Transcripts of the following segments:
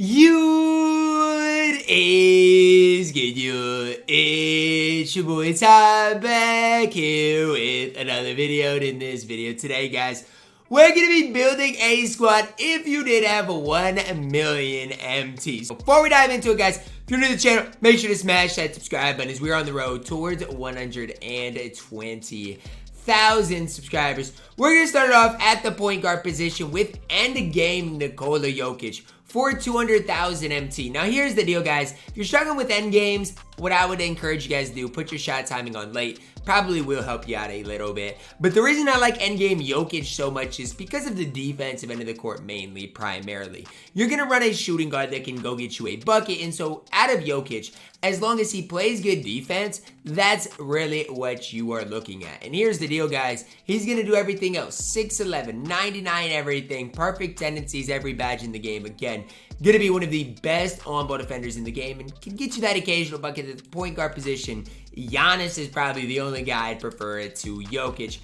What is good, you? It's your boy Ty back here with another video. In this video today, guys, we're going to be building a squad if you did have a 1 million MTs. Before we dive into it, guys, if you're new to the channel, make sure to smash that subscribe button as we're on the road towards 120,000 subscribers. We're going to start off at the point guard position with endgame Nikola Jokic for 200,000 MT. Now here's the deal, guys. If you're struggling with end games, what I would encourage you guys to do, put your shot timing on late. Probably will help you out a little bit. But the reason I like endgame Jokic so much is because of the defensive end of the court mainly, primarily. You're going to run a shooting guard that can go get you a bucket. And so out of Jokic, as long as he plays good defense, that's really what you are looking at. And here's the deal, guys. He's going to do everything else. 6'11", 99 everything, perfect tendencies, every badge in the game. Again, going to be one of the best on-ball defenders in the game and can get you that occasional bucket at the point guard position. Giannis is probably the only guy I'd prefer it to Jokic.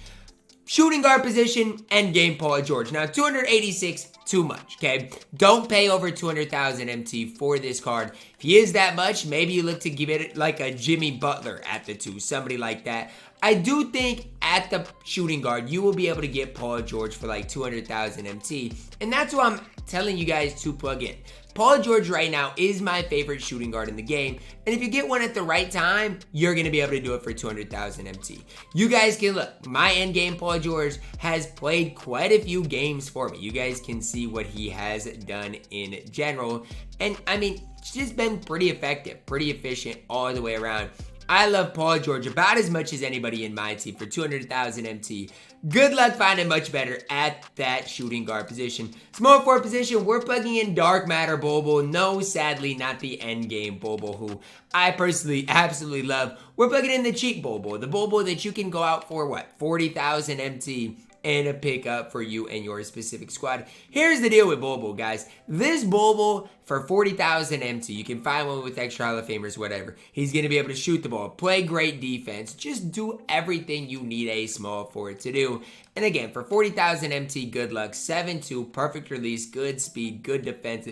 Shooting guard position, endgame Paul George. Now, 286, too much, okay? Don't pay over 200,000 MT for this card. If he is that much, maybe you look to give it like a Jimmy Butler at the 2, somebody like that. I do think at the shooting guard, you will be able to get Paul George for like 200,000 MT. And that's why I'm telling you guys to plug in. Paul George right now is my favorite shooting guard in the game. And if you get one at the right time, you're going to be able to do it for 200,000 MT. You guys can look. My endgame Paul George has played quite a few games for me. You guys can see what he has done in general. And I mean, it's just been pretty effective, pretty efficient all the way around. I love Paul George about as much as anybody in my team for 200,000 MT. Good luck finding much better at that shooting guard position. Small forward position, we're plugging in Dark Matter Bobo. No, sadly, not the endgame Bobo, who I personally absolutely love. We're plugging in the cheap Bobo, the Bobo that you can go out for, what, 40,000 MT and a pickup for you and your specific squad. Here's the deal with Bobo, guys. This Bobo for 40,000 MT, you can find one with extra Hall of Famers, whatever. He's going to be able to shoot the ball, play great defense, just do everything you need a small forward to do. And again, for 40,000 MT, good luck. 7'2", perfect release, good speed, good defense,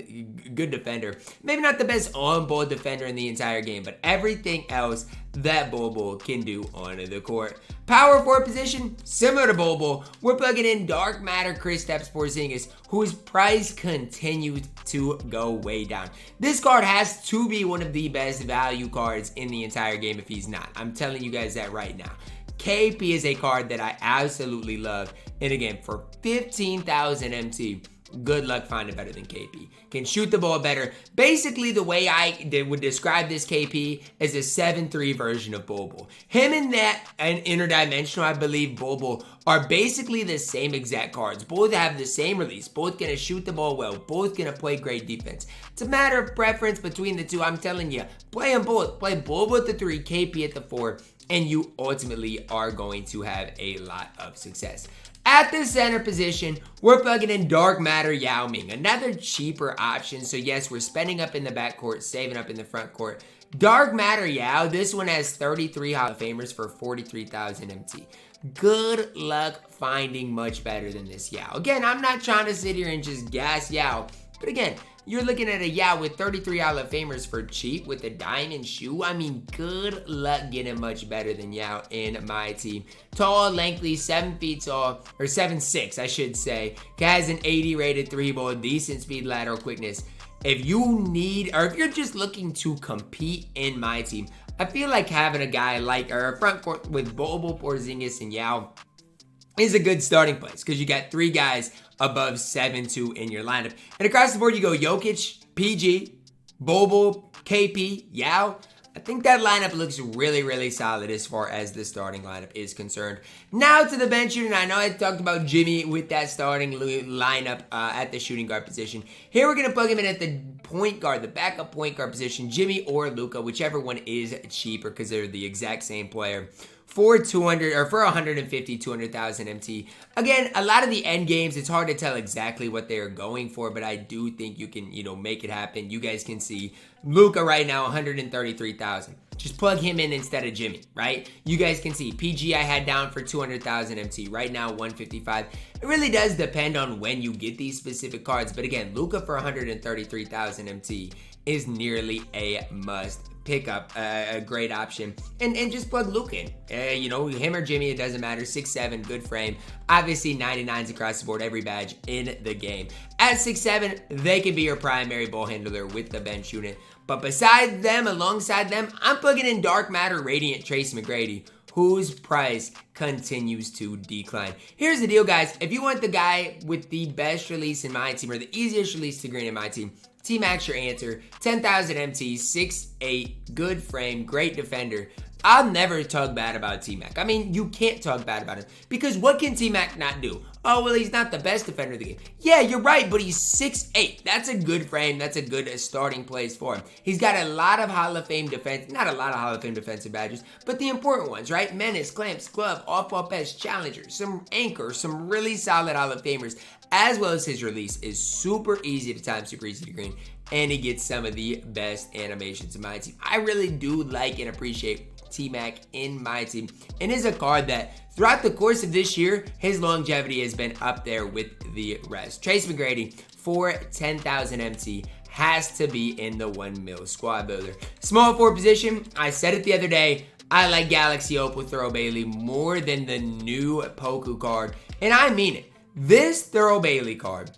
good defender. Maybe not the best on-ball defender in the entire game, but everything else that Bobo can do on the court. Power forward position, similar to Bobo, we're plugging in Dark Matter Kristaps Porzingis, whose price continues to go way down. This card has to be one of the best value cards in the entire game if he's not. I'm telling you guys that right now. KP is a card that I absolutely love. And again, for 15,000 MT, good luck finding better than KP. Can shoot the ball better. Basically, the way I would describe this KP is a 7'3" version of Bobo. Him and that and interdimensional, I believe, Bobo are basically the same exact cards. Both have the same release. Both gonna shoot the ball well. Both gonna play great defense. It's a matter of preference between the two. I'm telling you, play them both. Play Bobo at the 3, KP at the 4, and you ultimately are going to have a lot of success. At the center position, we're plugging in Dark Matter Yao Ming, another cheaper option. So yes, we're spending up in the backcourt, saving up in the front court. Dark Matter Yao, this one has 33 Hall of Famers for 43,000 MT. Good luck finding much better than this Yao. Again, I'm not trying to sit here and just gas Yao, but again, you're looking at a Yao with 33 Hall of Famers for cheap with a diamond shoe. I mean, good luck getting much better than Yao in my team. Tall, lengthy, 7 feet tall, or 7'6", I should say. Has an 80 rated 3-ball, decent speed, lateral quickness. If you need, or if you're just looking to compete in my team, I feel like having a guy like, or a front court with Bobo, Porzingis, and Yao is a good starting place because you got 3 guys above 7'2" in your lineup. And across the board, you go Jokic, PG, Bobo, KP, Yao. I think that lineup looks really, really solid as far as the starting lineup is concerned. Now to the bench unit. I know I talked about Jimmy with that starting lineup at the shooting guard position. Here we're going to plug him in at the point guard, the backup point guard position, Jimmy or Luka, whichever one is cheaper because they're the exact same player. For 200 or for 150, 200,000 MT. Again, a lot of the end games, it's hard to tell exactly what they're going for, but I do think you can, make it happen. You guys can see Luka right now, 133,000. just plug him in instead of Jimmy, right? You guys can see PG I had down for 200,000 MT. Right now, 155. It really does depend on when you get these specific cards. But again, Luka for 133,000 MT is nearly a must pick up, a great option, and just plug Luke in. You know, him or Jimmy, it doesn't matter. 6'7", good frame. Obviously 99s across the board, every badge in the game. At 6'7", they can be your primary ball handler with the bench unit. But beside them, alongside them, I'm plugging in Dark Matter Radiant Tracy McGrady, whose price continues to decline. Here's the deal, guys. If you want the guy with the best release in my team, or the easiest release to green in my team, T-Mac's your answer. 10,000 MT, 6'8", good frame, great defender. I'll never talk bad about T-Mac. I mean, you can't talk bad about him, because what can T-Mac not do? Oh, well, he's not the best defender of the game. Yeah, you're right, but he's 6'8". That's a good frame. That's a good starting place for him. He's got a lot of Hall of Fame defense, not a lot of Hall of Fame defensive badges, but the important ones, right? Menace, Clamps, Glove, Off-Ball Pass, Challenger, some Anchor, some really solid Hall of Famers, as well as his release is super easy to time, super easy to green, and he gets some of the best animations in my team. I really do like and appreciate T-Mac in my team, and is a card that throughout the course of this year, his longevity has been up there with the rest. Trace McGrady for 10,000 MT has to be in the 1 mil squad builder. Small forward position, I said it the other day, I like Galaxy Opal Thurl Bailey more than the new Poku card, and I mean it. This Thurl Bailey card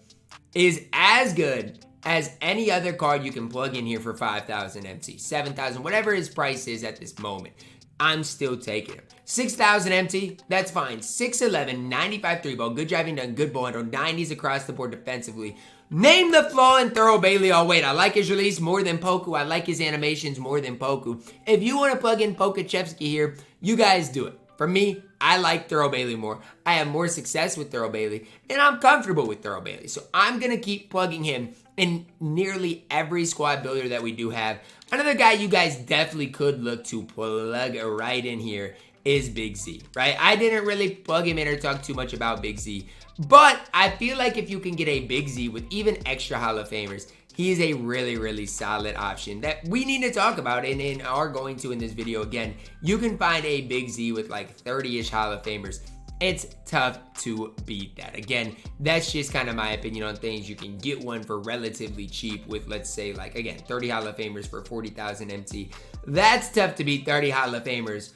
is as good as any other card you can plug in here for 5,000 MT, 7,000, whatever his price is at this moment. I'm still taking him. 6,000 MT, that's fine. 6'11", 95 3-ball, good driving done, good ball handle, 90s across the board defensively. Name the flaw in Thurl Bailey. Oh wait, I like his release more than Poku. I like his animations more than Poku. If you want to plug in Pokachevsky here, you guys do it. For me, I like Thurl Bailey more. I have more success with Thurl Bailey, and I'm comfortable with Thurl Bailey. So I'm going to keep plugging him in nearly every squad builder that we do have. Another guy you guys definitely could look to plug right in here is Big Z, right? I didn't really plug him in or talk too much about Big Z, but I feel like if you can get a Big Z with even extra Hall of Famers, he is a really, really solid option that we need to talk about and are going to in this video. Again, you can find a Big Z with like 30-ish Hall of Famers. It's tough to beat that. Again, that's just kind of my opinion on things. You can get one for relatively cheap with, let's say, like, again, 30 Hall of Famers for 40,000 MT. That's tough to beat 30 Hall of Famers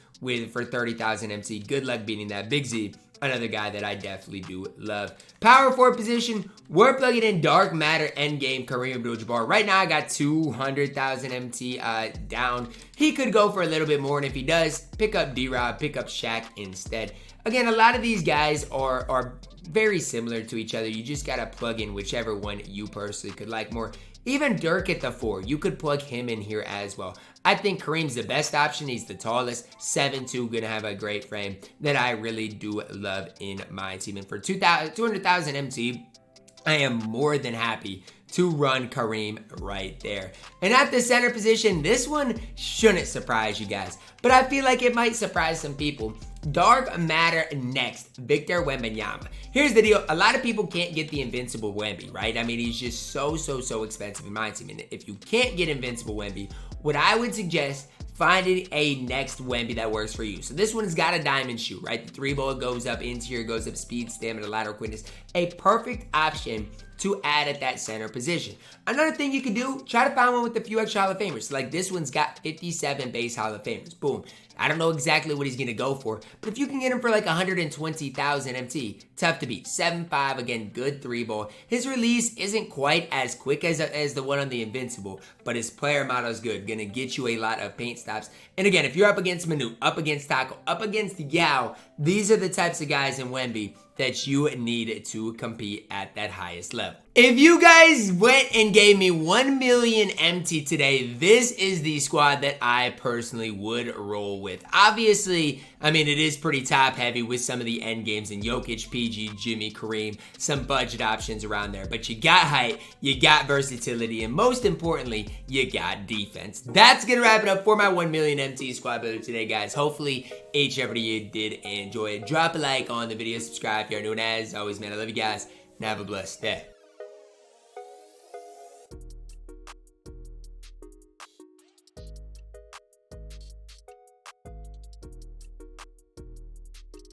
for 30,000 MT. Good luck beating that. Big Z, another guy that I definitely do love. Power forward position, we're plugging in Dark Matter Endgame Kareem Abdul-Jabbar. Right now, I got 200,000 MT down. He could go for a little bit more, and if he does, pick up D-Rob, pick up Shaq instead. Again, a lot of these guys are very similar to each other. You just got to plug in whichever one you personally could like more. Even Dirk at the 4, you could plug him in here as well. I think Kareem's the best option. He's the tallest, 7'2", gonna have a great frame that I really do love in my team. And for 200,000 MT, I am more than happy to run Kareem right there. And at the center position, this one shouldn't surprise you guys, but I feel like it might surprise some people. Dark Matter next, Victor Wembanyama. Here's the deal, a lot of people can't get the Invincible Wemby, right? I mean, he's just so expensive in my team. And if you can't get Invincible Wemby, what I would suggest, finding a next Wemby that works for you. So this one's got a diamond shoe, right? The 3-ball goes up, interior goes up, speed, stamina, lateral quickness. A perfect option to add at that center position. Another thing you can do, try to find one with a few extra Hall of Famers. So like this one's got 57 base Hall of Famers. Boom. I don't know exactly what he's going to go for, but if you can get him for like 120,000 MT, tough to beat. 7'5", again, good 3-ball. His release isn't quite as quick as the one on the Invincible, but his player model is good. Going to get you a lot of paint stops. And again, if you're up against Manu, up against Taco, up against Yao, these are the types of guys in Wemby that you need to compete at that highest level. If you guys went and gave me 1 million MT today, this is the squad that I personally would roll with. Obviously, I mean, it is pretty top heavy with some of the end games in Jokic, PG, Jimmy, Kareem, some budget options around there. But you got height, you got versatility, and most importantly, you got defense. That's gonna wrap it up for my 1 million MT squad builder today, guys. Hopefully, each and every you did enjoy it. Drop a like on the video, subscribe if you're new, and as always, man, I love you guys, and have a blessed day.